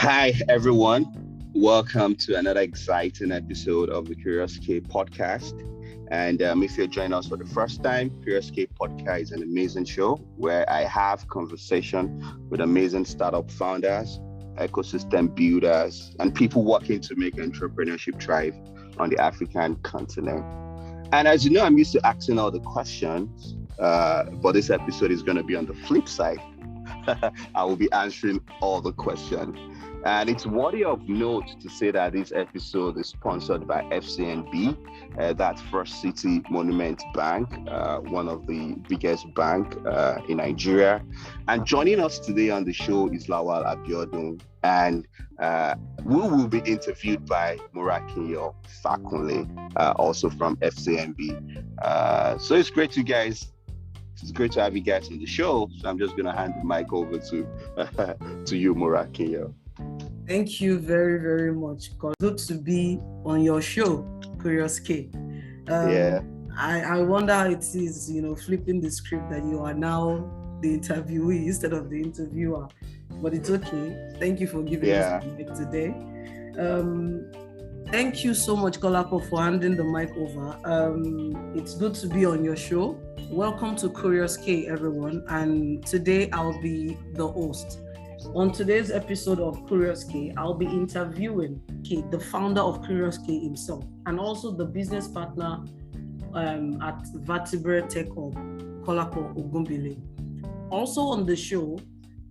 Hi, everyone. Welcome to another exciting episode of the Kurious K podcast. And if you're joining us for the first time, Kurious K podcast is an amazing show where I have conversation with amazing startup founders, ecosystem builders, and people working to make entrepreneurship thrive on the African continent. And as you know, I'm used to asking all the questions, but this episode is going to be on the flip side. I will be answering all the questions. And it's worthy of note to say that this episode is sponsored by FCMB, that's First City Monument Bank, one of the biggest bank in Nigeria. And joining us today on the show is Lawal Abiodun, and we will be interviewed by Morakinyo Fakunle, also from FCMB. So it's great It's great to have you guys on the show. So I'm just going to hand the mic over to you, Morakinyo. Thank you very, very much. Good to be on your show, Kurious K. I wonder how it is, flipping the script that you are now the interviewee instead of the interviewer. But it's okay. Thank you for giving us the mic today. Thank you so much, Kolapo, for handing the mic over. It's good to be on your show. Welcome to Kurious K, everyone. And today I'll be the host. On today's episode of Kurious K, I'll be interviewing K, the founder of Kurious K himself, and also the business partner at Vertebrate Tech Hub, Kolapo Ogunbile. Also on the show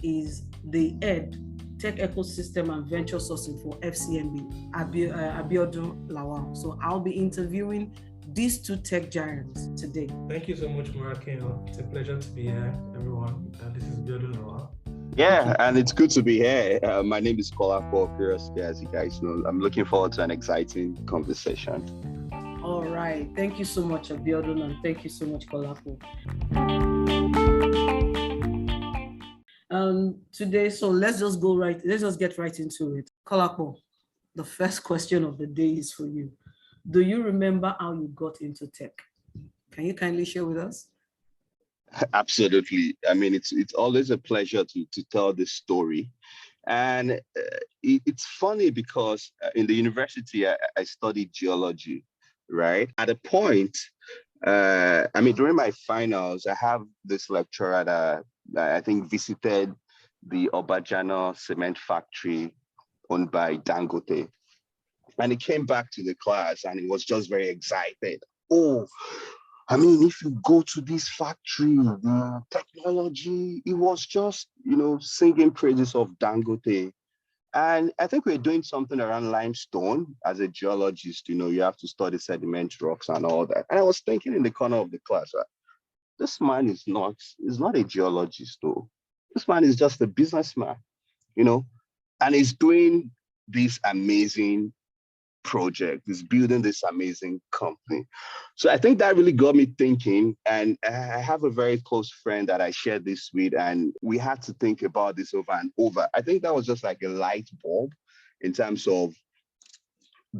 is the head tech ecosystem and venture sourcing for FCMB, Abiodun Lawal. So I'll be interviewing these two tech giants today. Thank you so much, Morakinyo. It's a pleasure to be here, everyone. This is Abiodun Lawal. Yeah, and it's good to be here. My name is Kolapo Kurious K, as you guys know. I'm looking forward to an exciting conversation. All right. Thank you so much, Abiodun, and thank you so much, Kolapo. Today, so let's just get right into it. Kolapo, the first question of the day is for you. Do you remember how you got into tech? Can you kindly share with us? Absolutely. I mean, it's always a pleasure to tell this story. And it's funny because in the university, I studied geology, right? At a point, during my finals, I have this lecturer that I think visited the Obajana cement factory owned by Dangote. And he came back to the class and he was just very excited. Oh, I mean, if you go to this factory, the technology, it was just, singing praises of Dangote. And I think we're doing something around limestone. As a geologist, you have to study sediment rocks and all that. And I was thinking in the corner of the class, this man is not a geologist, though. This man is just a businessman, and he's doing this amazing project, is building this amazing company. So I think that really got me thinking. And I have a very close friend that I shared this with, and we had to think about this over and over. I think that was just like a light bulb in terms of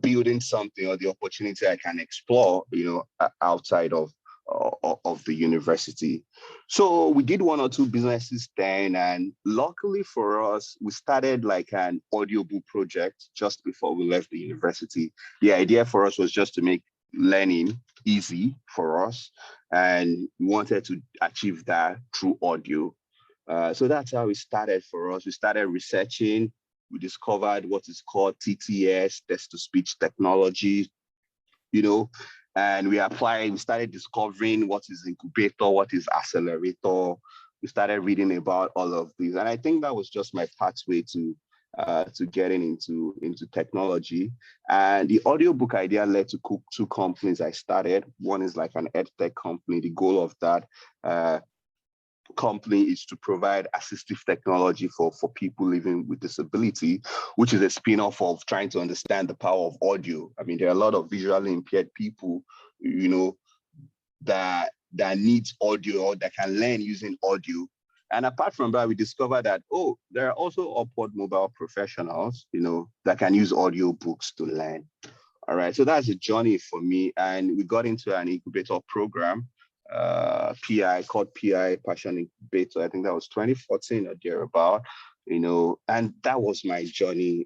building something or the opportunity I can explore, outside of the university. So we did one or two businesses then, and luckily for us, we started like an audiobook project just before we left the university. The idea for us was just to make learning easy for us, and we wanted to achieve that through audio. So that's how it started for us. We started researching. We discovered what is called TTS, text-to-speech technology, and we started discovering what is incubator, what is accelerator. We started reading about all of these. And I think that was just my pathway to getting into technology. And the audiobook idea led to two companies I started. One is like an edtech company. The goal of that company is to provide assistive technology for people living with disability, which is a spin-off of trying to understand the power of audio. I mean, there are a lot of visually impaired people, that needs audio or that can learn using audio. And apart from that, we discovered that, there are also upward mobile professionals, that can use audio books to learn. All right, so that's a journey for me. And we got into an incubator program, PI, called PI Passion Incubator. I think that was 2014 or thereabout. and that was my journey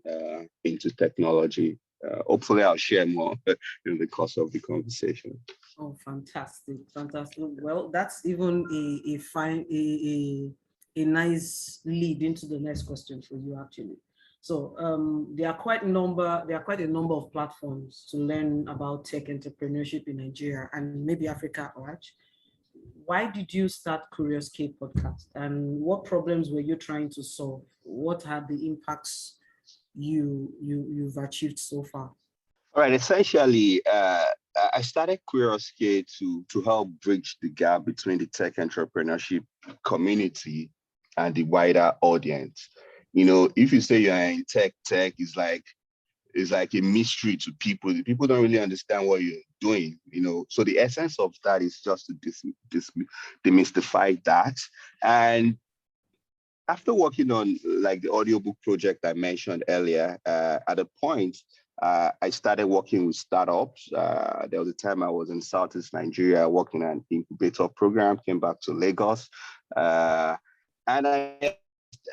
into technology. Hopefully, I'll share more in the course of the conversation. Oh, fantastic, fantastic. Well, that's even a fine a nice lead into the next question for you, actually. So there are quite a number of platforms to learn about tech entrepreneurship in Nigeria and maybe Africa, right? Why did you start Kurious K podcast, and what problems were you trying to solve? What are the impacts you've achieved so far? All right, essentially, I started Kurious K to help bridge the gap between the tech entrepreneurship community and the wider audience. If you say you're in tech is like a mystery to people. The people don't really understand what you're doing. So the essence of that is just to demystify that. And after working on like the audiobook project I mentioned earlier, at a point, I started working with startups. There was a time I was in Southeast Nigeria working on an incubator program, came back to Lagos. And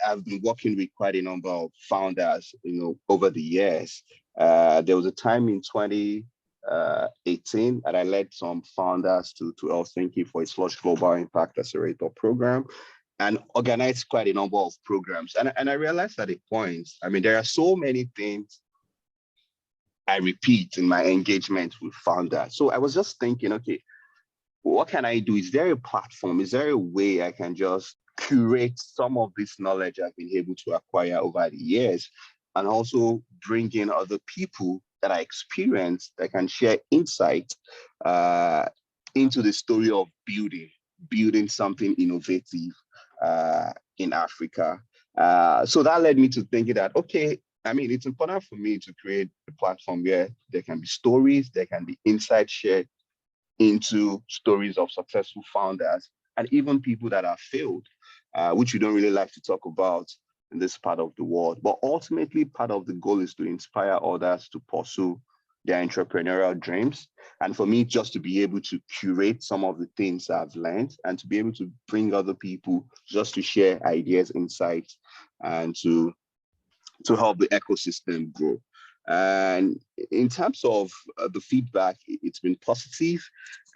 I've been working with quite a number of founders, over the years. There was a time in 2018 that I led some founders to Helsinki for its first global impact accelerator program and organized quite a number of programs. And I realized at a point, there are so many things I repeat in my engagement with founders. So I was just thinking, okay, what can I do? Is there a platform? Is there a way I can just curate some of this knowledge I've been able to acquire over the years and also bring in other people that are experienced that can share insight into the story of building something innovative in Africa. So that led me to thinking that, okay, it's important for me to create a platform where there can be stories, there can be insight shared into stories of successful founders and even people that have failed, which we don't really like to talk about in this part of the world. But ultimately, part of the goal is to inspire others to pursue their entrepreneurial dreams. And for me, just to be able to curate some of the things I've learned and to be able to bring other people just to share ideas, insights, and to help the ecosystem grow. And in terms of the feedback, it's been positive.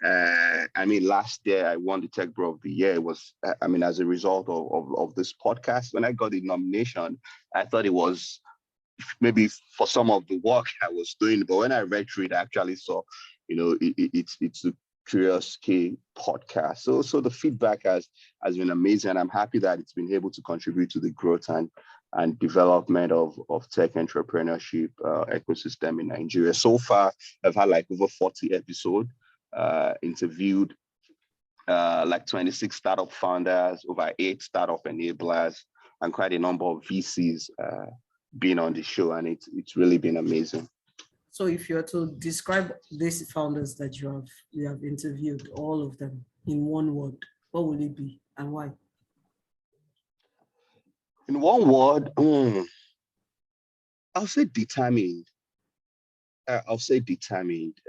Last year I won the Tech Bro of the Year. It was, as a result of this podcast. When I got the nomination, I thought it was maybe for some of the work I was doing, but when I read through it, I actually saw, it's a Kurious K podcast. So the feedback has been amazing, and I'm happy that it's been able to contribute to the growth and development of tech entrepreneurship ecosystem in Nigeria. So far, I've had like over 40 episodes, interviewed like 26 startup founders, over 8 startup enablers, and quite a number of VCs being on the show, and it's really been amazing. So if you were to describe these founders that you have interviewed, all of them in one word, what would it be and why? In one word, I'll say determined. I'll say determined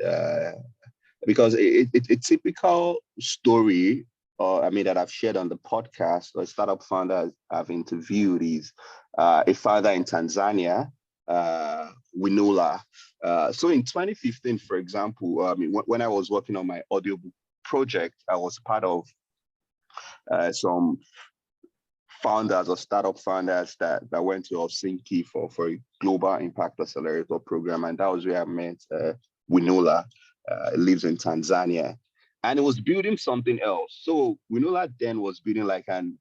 because it's a typical story, that I've shared on the podcast. A startup founder I've interviewed is a founder in Tanzania, Winula. So in 2015, for example, when I was working on my audiobook project, I was part of some founders or startup founders that went to Helsinki for a global impact accelerator program. And that was where I met Winula. Lives in Tanzania. And it was building something else. So Winula then was building like an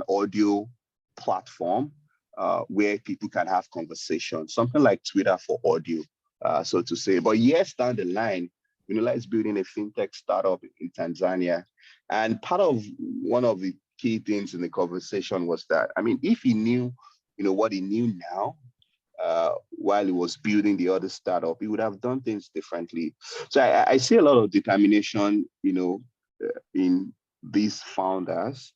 audio platform where people can have conversations, something like Twitter for audio, so to say. But years down the line, Winula is building a fintech startup in Tanzania. And part of one of the key things in the conversation was that, if he knew, what he knew now, while he was building the other startup, he would have done things differently. So I see a lot of determination, in these founders,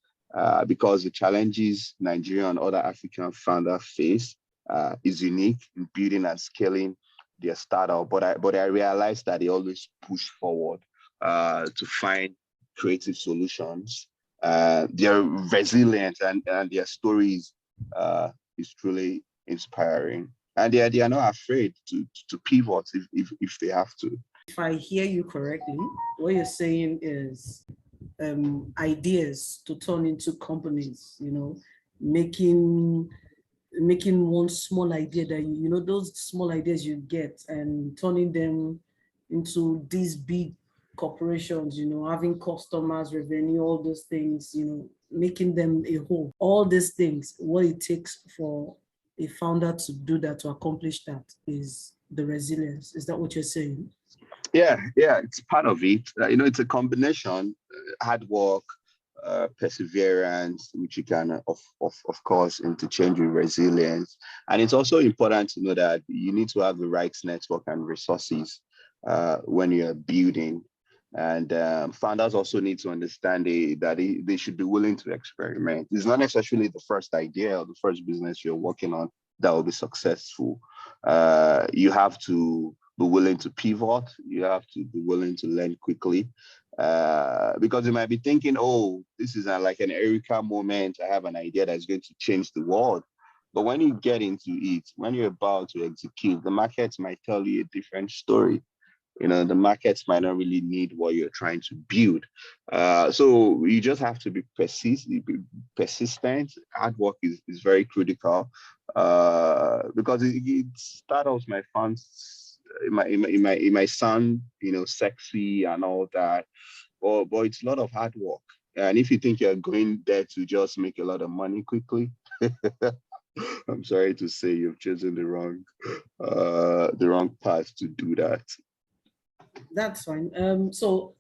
because the challenges Nigerian and other African founders face is unique in building and scaling their startup. But I realized that they always push forward to find creative solutions. They're resilient, and their stories is truly inspiring. And they are not afraid to pivot if they have to. If I hear you correctly, what you're saying is ideas to turn into companies, making one small idea that those small ideas you get and turning them into these big corporations, having customers, revenue, all those things, making them a whole. All these things, what it takes for a founder to do that, to accomplish that, is the resilience. Is that what you're saying? Yeah, it's part of it. It's a combination, hard work, perseverance, which you can, of course, interchange with resilience. And it's also important to know that you need to have the right network and resources when you're building. And founders also need to understand that they should be willing to experiment. It's not necessarily the first idea or the first business you're working on that will be successful. You have to be willing to pivot. You have to be willing to learn quickly. Because you might be thinking, oh, this is like an Eureka moment. I have an idea that's going to change the world. But when you get into it, when you're about to execute, the markets might tell you a different story. The markets might not really need what you're trying to build. So you just have to be persistent. Hard work is very critical because startups might it might sound sexy and all that, but it's a lot of hard work. And if you think you're going there to just make a lot of money quickly, I'm sorry to say you've chosen the wrong path to do that. That's fine. So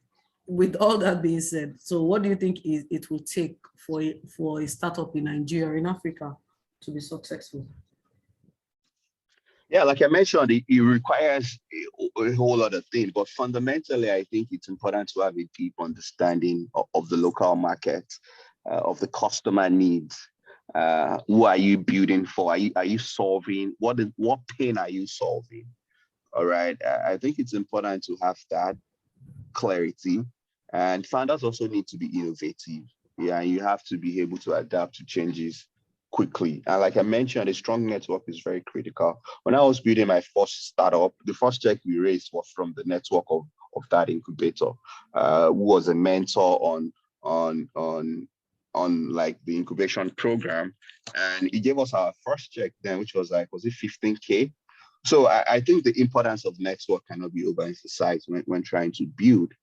with all that being said, so what do you think it will take for a startup in Nigeria, in Africa, to be successful? Yeah, like I mentioned, it requires a whole lot of things, but fundamentally, I think it's important to have a deep understanding of the local market, of the customer needs. Who are you building for? Are you solving? What pain are you solving? All right. I think it's important to have that clarity. And founders also need to be innovative. Yeah, you have to be able to adapt to changes quickly. And like I mentioned, a strong network is very critical. When I was building my first startup, the first check we raised was from the network of that incubator, who was a mentor on on on like the incubation program. And he gave us our first check then, which was like, was it 15K? So I think the importance of network cannot be overemphasized when trying to build,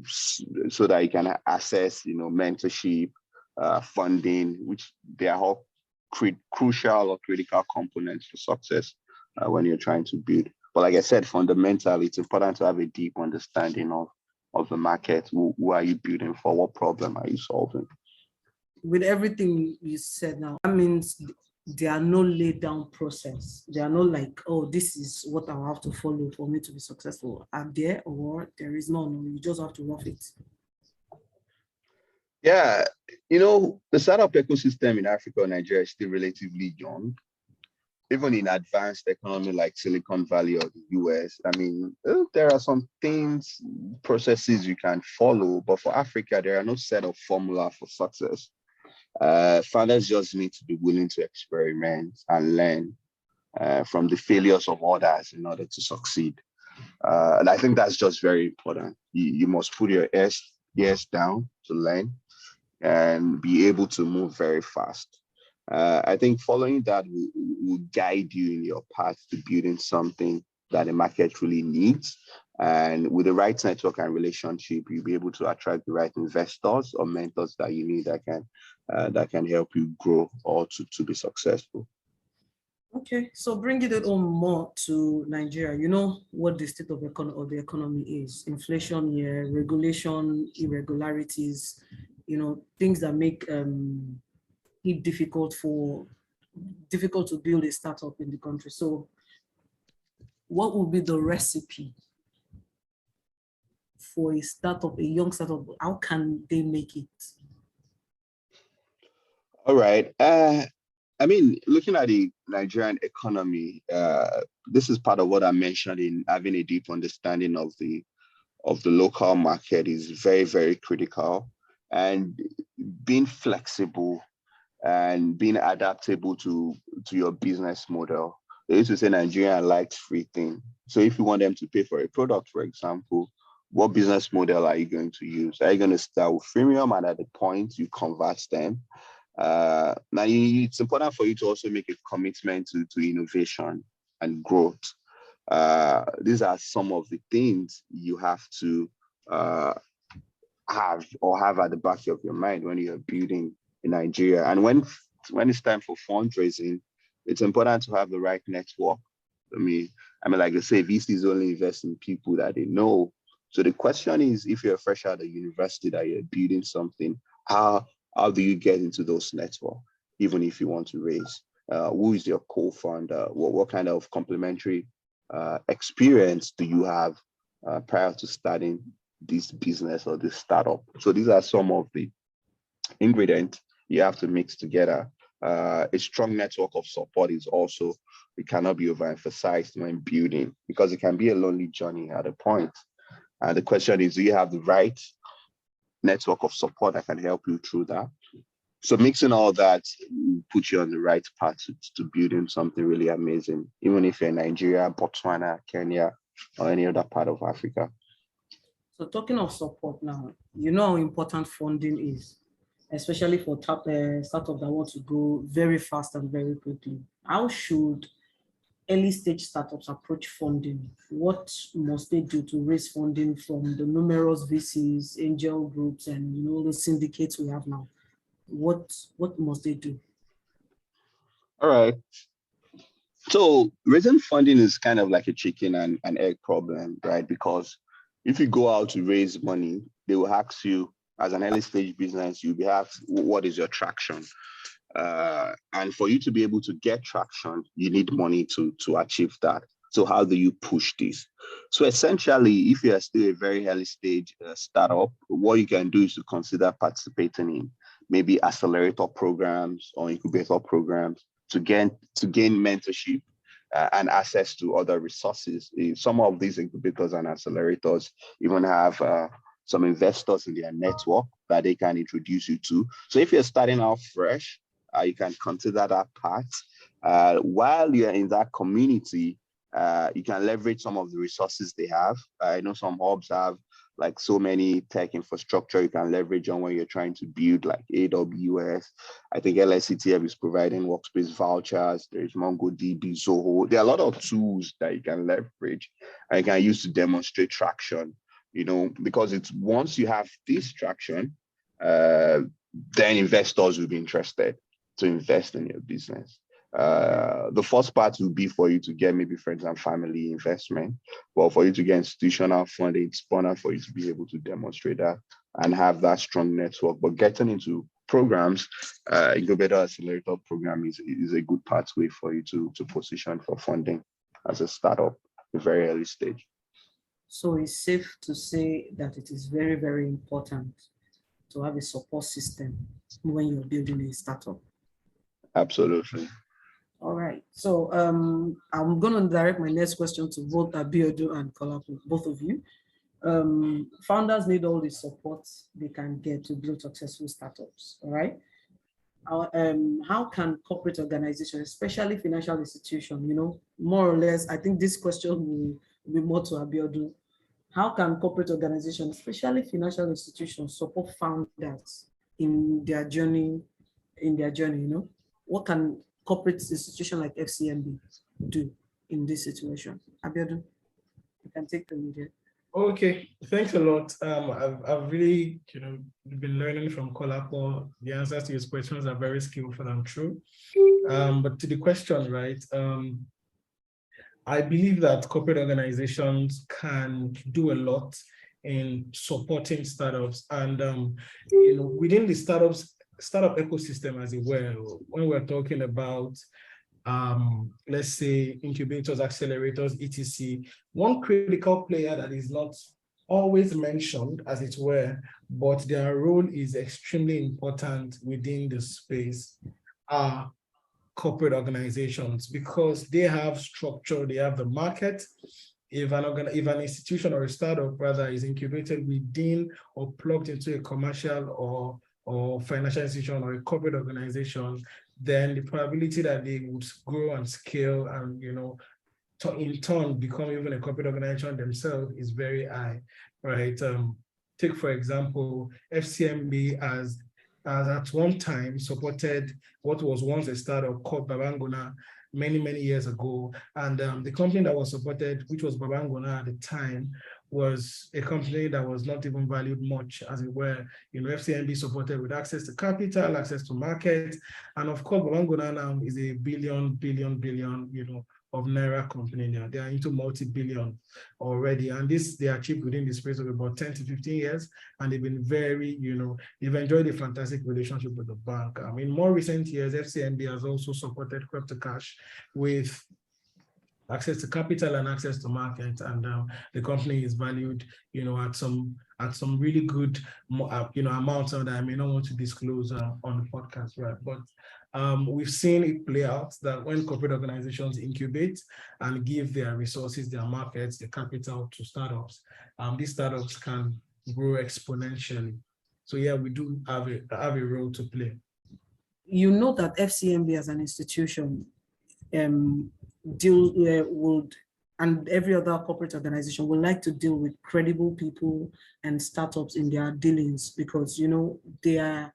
so that you can access, mentorship, funding, which they are all crucial or critical components for success when you're trying to build. But like I said, fundamentally, it's important to have a deep understanding of the market. Who are you building for? What problem are you solving? With everything you said now, that means there are no laid down process. There are no like, oh, this is what I'll have to follow for me to be successful. Are there, or there is none? You just have to rough it. Yeah, the startup ecosystem in Africa and Nigeria is still relatively young. Even in advanced economy like Silicon Valley or the US, I mean, there are some things, processes you can follow, but for Africa, there are no set of formula for success. Founders just need to be willing to experiment and learn from the failures of others in order to succeed. And I think that's just very important. You must put your ears down to learn and be able to move very fast. I think following that will guide you in your path to building something that the market really needs. And with the right network and relationship, you'll be able to attract the right investors or mentors that you need that can help you grow or to be successful. Okay, so bringing it on more to Nigeria, you know what the state of the economy is: inflation here, regulation irregularities, things that make it difficult to build a startup in the country. So, what would be the recipe for a startup, a young startup? How can they make it? All right. I mean, looking at the Nigerian economy, this is part of what I mentioned in having a deep understanding of the local market is very, very critical. And being flexible, and being adaptable to your business model. They used to say Nigeria likes free thing. So if you want them to pay for a product, for example, what business model are you going to use? Are you going to start with freemium, and at the point you convert them? Now, it's important for you to also make a commitment to innovation and growth. These are some of the things you have to have at the back of your mind when you're building in Nigeria. And when it's time for fundraising, it's important to have the right network. Like I say, VCs only invest in people that they know. So the question is, if you're fresh out of university that you're building something, how do you get into those networks, even if you want to raise? Who is your co-founder? What kind of complementary experience do you have prior to starting this business or this startup? So these are some of the ingredients you have to mix together. A strong network of support is also, it cannot be overemphasized when building, because it can be a lonely journey at a point. And the question is, do you have the right network of support that can help you through that? So mixing all that will put you on the right path to building something really amazing, even if you're in Nigeria, Botswana, Kenya, or any other part of Africa. So talking of support now, you know how important funding is, especially for startups that want to grow very fast and very quickly. How should early stage startups approach funding? What must they do to raise funding from the numerous VCs, angel groups, and the syndicates we have now? What must they do? All right. So raising funding is kind of like a chicken and egg problem, right? Because if you go out to raise money, they will ask you, as an early stage business, you'll be asked, what is your traction? And for you to be able to get traction, you need money to achieve that. So how do you push this? So essentially, if you are still a very early stage startup, what you can do is to consider participating in maybe accelerator programs or incubator programs to gain mentorship and access to other resources. Some of these incubators and accelerators even have some investors in their network that they can introduce you to. So if you're starting out fresh, you can consider that part. While you're in that community, you can leverage some of the resources they have. I know some hubs have like so many tech infrastructure you can leverage on when you're trying to build, like AWS. I think LSCTF is providing workspace vouchers. There's MongoDB, Zoho. There are a lot of tools that you can leverage and you can use to demonstrate traction, because it's once you have this traction, then investors will be interested to invest in your business. The first part will be for you to get maybe friends and family investment, but for you to get institutional funding, it's important for you to be able to demonstrate that and have that strong network. But getting into programs, incubator accelerator program is a good pathway for you to position for funding as a startup at a very early stage. So it's safe to say that it is very, very important to have a support system when you're building a startup. Absolutely. All right. So I'm going to direct my next question to both Abiodun and Kolapo, both of you. Founders need all the support they can get to build successful startups. All right. How can corporate organizations, especially financial institutions, more or less, I think this question will be more to Abiodun. How can corporate organizations, especially financial institutions, support founders in their journey? What can corporate institution like FCMB do in this situation? Abiodun, you can take the lead. Okay, thanks a lot. I've really, been learning from Kolapo. The answers to his questions are very skillful and true. But to the question, right? I believe that corporate organizations can do a lot in supporting startups, and within the startup ecosystem, as it were, when we're talking about let's say incubators, accelerators, etc. One critical player that is not always mentioned, as it were, but their role is extremely important within the space, are corporate organizations, because they have structure, they have the market. If an institution or a startup rather is incubated within or plugged into a commercial or financial institution or a corporate organization, then the probability that they would grow and scale and, in turn become even a corporate organization themselves is very high, right? Take, for example, FCMB as at one time supported what was once a startup called Babangona many, many years ago. And the company that was supported, which was Babangona at the time, was a company that was not even valued much, as it were. FCMB supported with access to capital, access to market. And of course, Babangona now is a billion, of Naira company now. They are into multi-billion already. And this they achieved within the space of about 10 to 15 years. And they've been very, they've enjoyed a fantastic relationship with the bank. In more recent years, FCMB has also supported Crypto Cash with access to capital and access to market, and the company is valued, at some really good, amounts that I may not want to disclose on the podcast, right? But we've seen it play out that when corporate organizations incubate and give their resources, their markets, their capital to startups, these startups can grow exponentially. So yeah, we do have a role to play. You know that FCMB as an institution would, and every other corporate organization would like to deal with credible people and startups in their dealings, because they are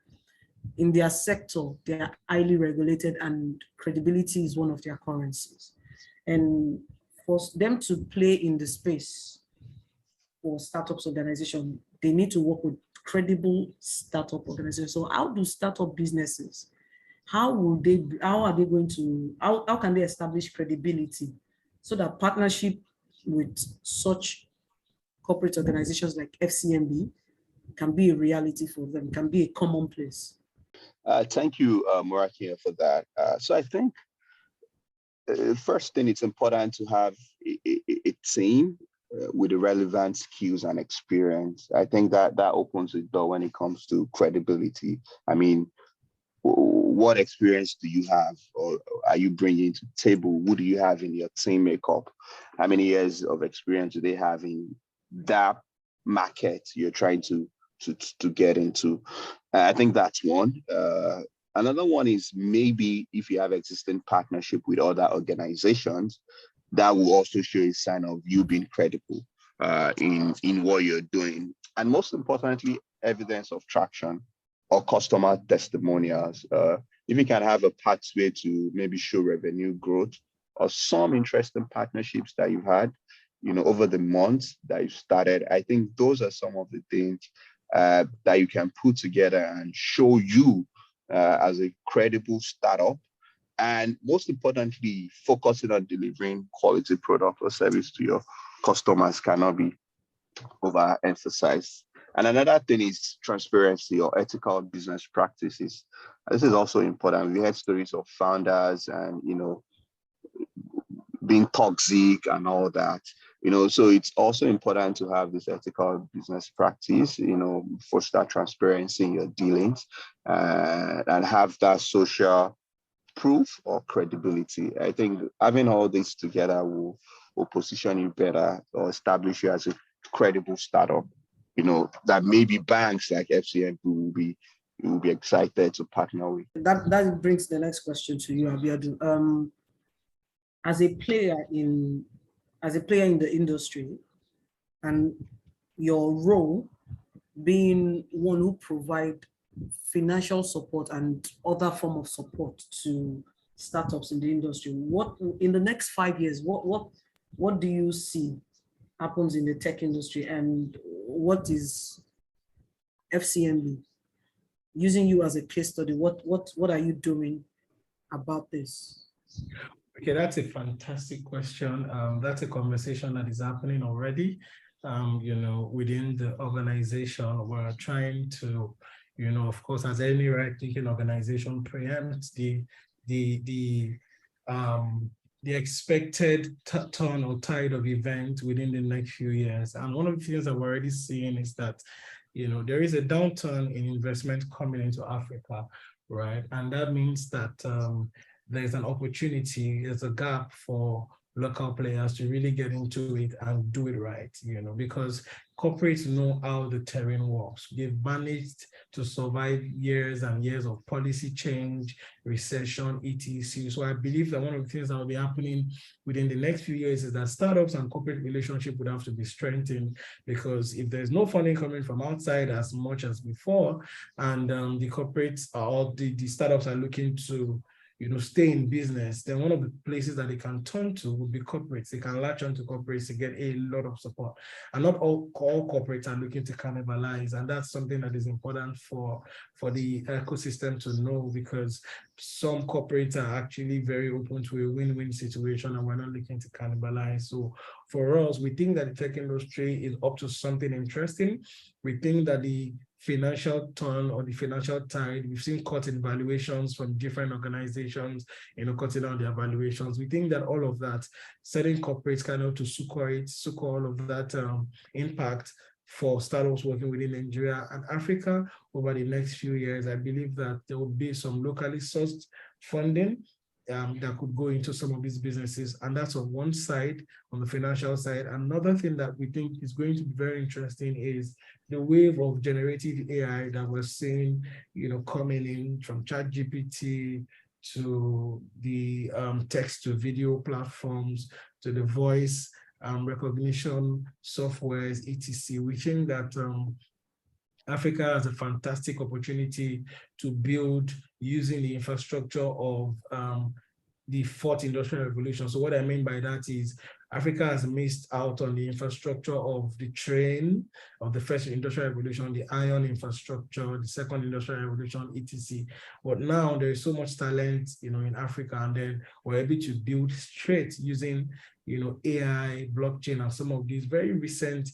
in their sector, they are highly regulated, and credibility is one of their currencies. And for them to play in the space for startups organization, they need to work with credible startup organizations. So how do startup businesses, how can they establish credibility so that partnership with such corporate organizations like FCMB can be a reality for them, can be a commonplace? Thank you, Morakinyo, for that. So I think first thing, it's important to have a team with the relevant skills and experience. I think that opens the door when it comes to credibility. I mean, what experience do you have, or are you bringing to the table? Who do you have in your team makeup? How many years of experience do they have in that market you're trying to get into? I think that's one. Another one is maybe if you have existing partnership with other organizations, that will also show a sign of you being credible in what you're doing. And most importantly, evidence of traction or customer testimonials. If you can have a pathway to maybe show revenue growth or some interesting partnerships that you've had, over the months that you've started, I think those are some of the things that you can put together and show you as a credible startup. And most importantly, focusing on delivering quality product or service to your customers cannot be overemphasized. And another thing is transparency or ethical business practices. This is also important. We heard stories of founders and, being toxic and all that, so it's also important to have this ethical business practice, foster transparency in your dealings and have that social proof or credibility. I think having all this together will position you better or establish you as a credible startup, that maybe banks like FCMB will be excited to partner with. That brings the next question to you, Abiodun. As a player in the industry, and your role being one who provide financial support and other form of support to startups in the industry, what in the next 5 years, what do you see happens in the tech industry, and what is FCMB using you as a case study? What are you doing about this? Okay, that's a fantastic question. That's a conversation that is happening already. Within the organization, we're trying to, of course, as any right-thinking organization, preempt the expected turn or tide of events within the next few years. And one of the things that we're already seeing is that, there is a downturn in investment coming into Africa, right? And that means that there's an opportunity, there's a gap for local players to really get into it and do it right, because corporates know how the terrain works. They've managed to survive years and years of policy change, recession, etc. So I believe that one of the things that will be happening within the next few years is that startups and corporate relationship would have to be strengthened, because if there's no funding coming from outside as much as before, and the corporates or the startups are looking to stay in business, then one of the places that they can turn to would be corporates. They can latch on to corporates to get a lot of support. And not all corporates are looking to cannibalize. And that's something that is important for the ecosystem to know, because some corporates are actually very open to a win-win situation, and we're not looking to cannibalize. So for us, we think that the tech industry is up to something interesting. We think that the financial turn or the financial tide, we've seen cut in valuations from different organizations, cutting down their valuations. We think that all of that, setting corporates kind of to succor all of that impact for startups working within Nigeria and Africa over the next few years. I believe that there will be some locally sourced funding that could go into some of these businesses. And that's on one side, on the financial side. Another thing that we think is going to be very interesting is the wave of generative AI that we're seeing, coming in from ChatGPT to the text to video platforms, to the voice recognition softwares, etc. We think that Africa has a fantastic opportunity to build using the infrastructure of the fourth industrial revolution. So what I mean by that is Africa has missed out on the infrastructure of the train of the first industrial revolution, the iron infrastructure, the second industrial revolution, etc. But now there is so much talent, in Africa, and then we're able to build straight using, AI, blockchain, and some of these very recent,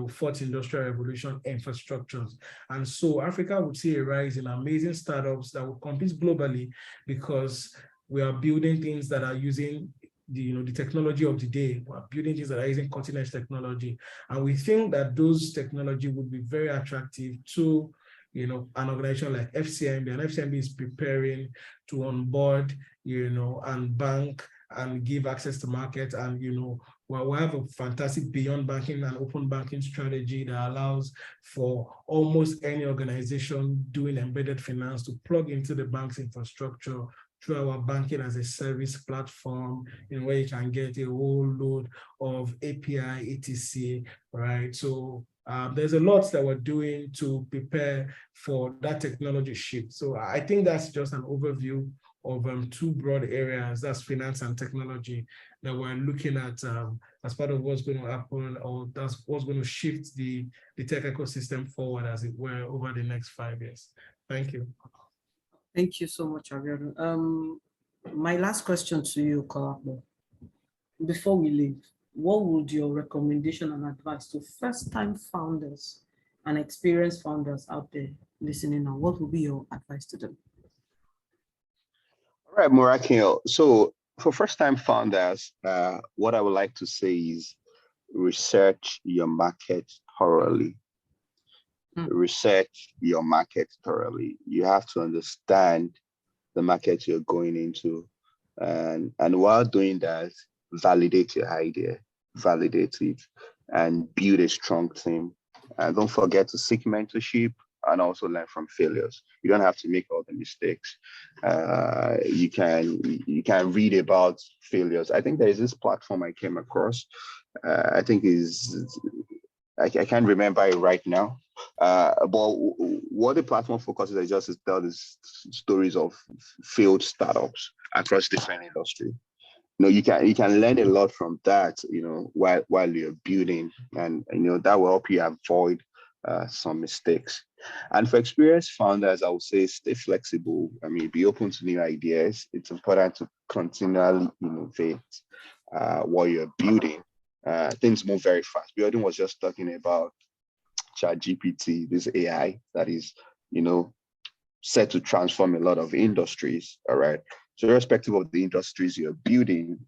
fourth industrial revolution infrastructures. And so Africa would see a rise in amazing startups that will compete globally, because we are building things that are using the technology of the day. We're building things that are using cutting edge technology. And we think that those technology would be very attractive to an organization like FCMB, and FCMB is preparing to onboard, and bank and give access to market. And, we have a fantastic beyond banking and open banking strategy that allows for almost any organization doing embedded finance to plug into the bank's infrastructure through our banking as a service platform, where you can get a whole load of API, etc. Right? So there's a lot that we're doing to prepare for that technology shift. So I think that's just an overview of two broad areas, that's finance and technology, that we're looking at as part of what's going to happen, or that's what's going to shift the tech ecosystem forward, as it were, over the next 5 years. Thank you. Thank you so much, Abiodun. My last question to you, Kolakbo. Before we leave, what would your recommendation and advice to first-time founders and experienced founders out there listening now, what would be your advice to them? All right, Morakinyo. So for first-time founders, what I would like to say is research your market thoroughly. Research your market thoroughly. You have to understand the market you're going into. And while doing that, validate your idea, validate it, and build a strong team. And don't forget to seek mentorship and also learn from failures. You don't have to make all the mistakes. You can read about failures. I think there is this platform I came across. I think I can't remember it right now. But what the platform focuses on just is tell these stories of failed startups across different industries. You can learn a lot from that, while you're building, and that will help you avoid some mistakes. And for experienced founders, I would say stay flexible. Be open to new ideas. It's important to continually innovate while you're building. Things move very fast. Abiodun was just talking about ChatGPT, this AI that is, set to transform a lot of industries. All right. So irrespective of the industries you're building,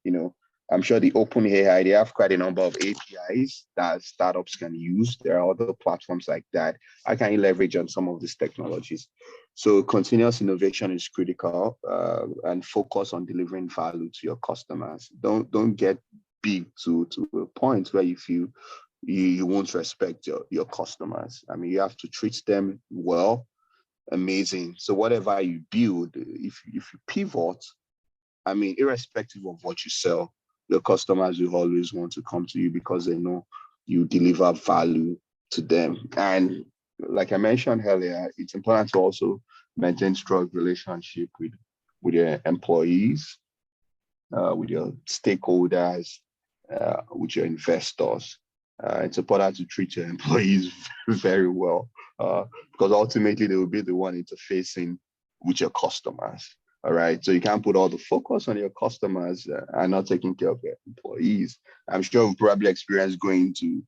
I'm sure the OpenAI, they have quite a number of APIs that startups can use. There are other platforms like that. How can you leverage on some of these technologies? So continuous innovation is critical, and focus on delivering value to your customers. Don't get big to a point where you feel you won't respect your customers. I mean, you have to treat them well, amazing. So whatever you build, if you pivot, I mean, irrespective of what you sell, your customers will always want to come to you because they know you deliver value to them. And like I mentioned earlier, it's important to also maintain strong relationship with your employees, with your stakeholders, with your investors. It's important to treat your employees very well, because ultimately they will be the one interfacing with your customers. All right. So you can't put all the focus on your customers and not taking care of your employees. I'm sure you've probably experienced going to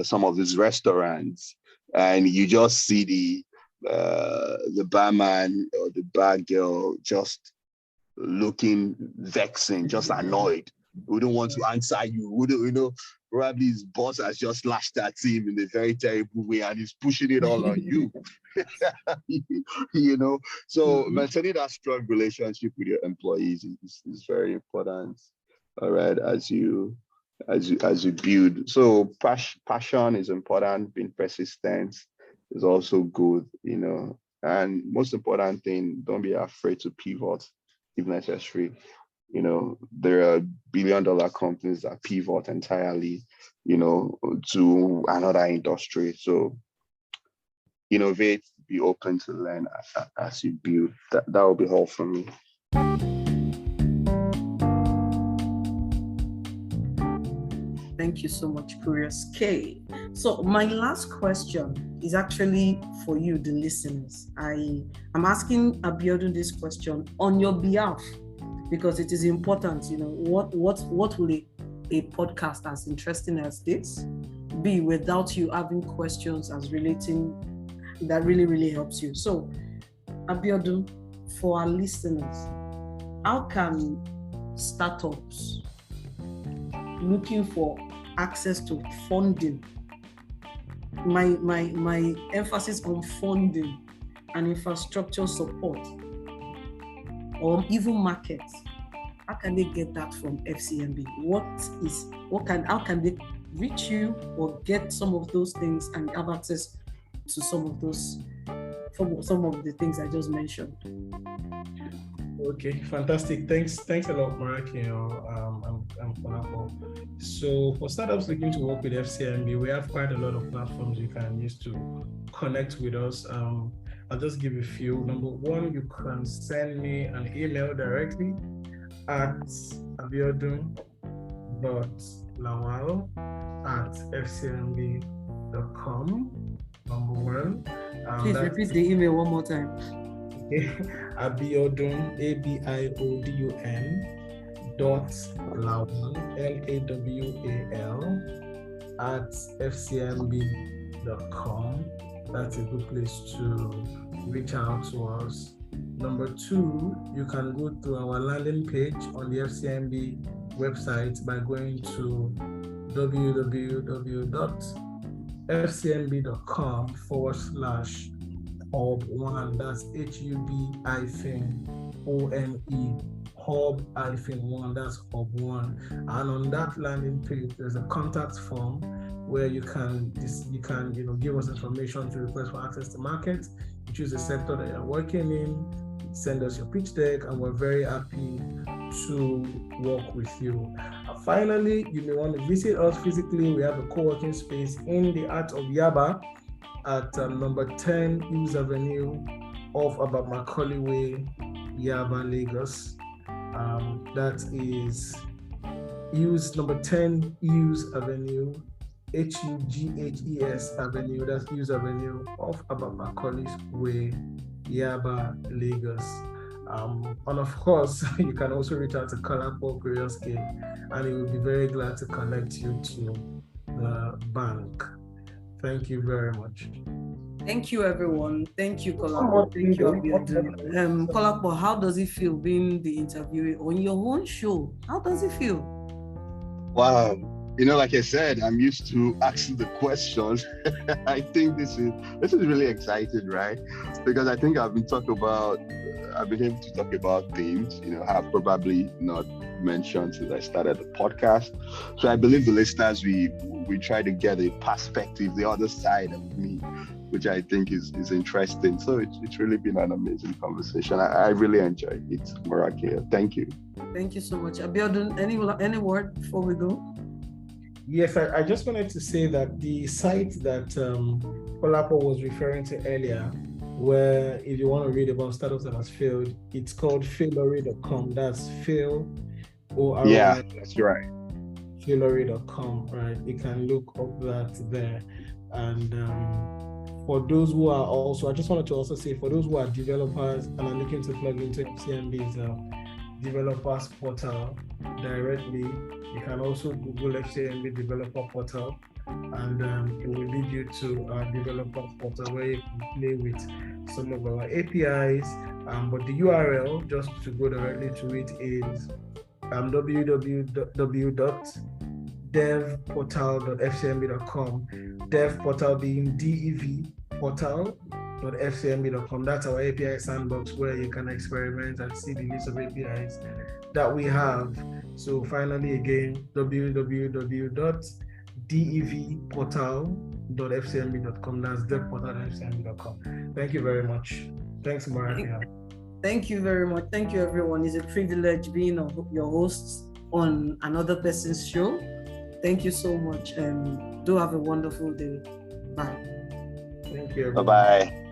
some of these restaurants and you just see the barman or the bar girl just looking vexing, just annoyed. We don't want to answer you. We don't, probably his boss has just lashed at him in a very terrible way and he's pushing it all on you. So maintaining that strong relationship with your employees is very important. All right, as you build. So passion is important. Being persistent is also good. And most important thing, don't be afraid to pivot if necessary. There are billion-dollar companies that pivot entirely, to another industry. So innovate, be open to learn as you build. That will be all from me. Thank you so much, Kurious K. So my last question is actually for you, the listeners. I'm asking Abiodun this question on your behalf, because it is important, what will a podcast as interesting as this be without you having questions as relating that really, really helps you. So Abiodun, for our listeners, how can startups looking for access to funding, my emphasis on funding and infrastructure support, or even markets, how can they get that from FCMB? How can they reach you or get some of those things and have access to some of the things I just mentioned? Okay, fantastic. Thanks a lot, Morakinyo. I'm Fakunle. So for startups looking to work with FCMB, we have quite a lot of platforms you can use to connect with us. I'll just give you a few. Number one, you can send me an email directly at abiodun.lawal@fcmb.com. Number one. Please repeat the email one more time. Okay. Abiodun, ABIODUN .lawal, LAWAL @fcmb.com. That's a good place to reach out to us. Number two, you can go to our landing page on the FCMB website by going to www.fcmb.com/hub1. That's HUB-ONE, hub-1, that's hub1. And on that landing page, there's a contact form where you can give us information to request for access to market. You choose the sector that you're working in, send us your pitch deck, and we're very happy to work with you. Finally, you may want to visit us physically. We have a co-working space in the heart of Yaba at number 10 Hughes Avenue off about Macaulay Way, Yaba, Lagos. That is number 10 Hughes Avenue, HUGHES Avenue, that's Hughes Avenue off about Macaulay Way, Yaba, Lagos. And of course, you can also reach out to Kurious K, and he will be very glad to connect you to the bank. Thank you very much. Thank you, everyone. Thank you, Kolapo. Thank you, Abiodun. Kolapo, how does it feel being the interviewee on your own show? How does it feel? Wow. Like I said, I'm used to asking the questions. I think this is really exciting, right? Because I think I've been able to talk about things, have probably not mentioned since I started the podcast. So I believe the listeners, we try to get a perspective, the other side of me, which I think is interesting. So it's really been an amazing conversation. I really enjoyed it, Morakinyo. Thank you. Thank you so much. Abiodun, any word before we go? Yes, I just wanted to say that the site that Kolapo was referring to earlier, where if you want to read about startups that has failed, it's called failory.com. That's fail, O-R-Y. Yeah, that's right. Failory.com, right? You can look up that there. And for those who are also, I just wanted to also say, for those who are developers and are looking to plug into FCMB's developers portal directly, you can also Google FCMB developer portal, and it will lead you to our developers portal where you can play with some of our APIs. But the URL, just to go directly to it, is www.devportal.fcmb.com. Dev portal being DEV portal.fcmb.com. That's our API sandbox where you can experiment and see the list of APIs that we have. So finally, again, www.devportal.fcmb.com. That's devportal.fcmb.com. Thank you very much. Thanks, Morakinyo. Thank you very much. Thank you, everyone. It's a privilege being your hosts on another person's show. Thank you so much, and do have a wonderful day. Bye. Thank you. Bye-bye.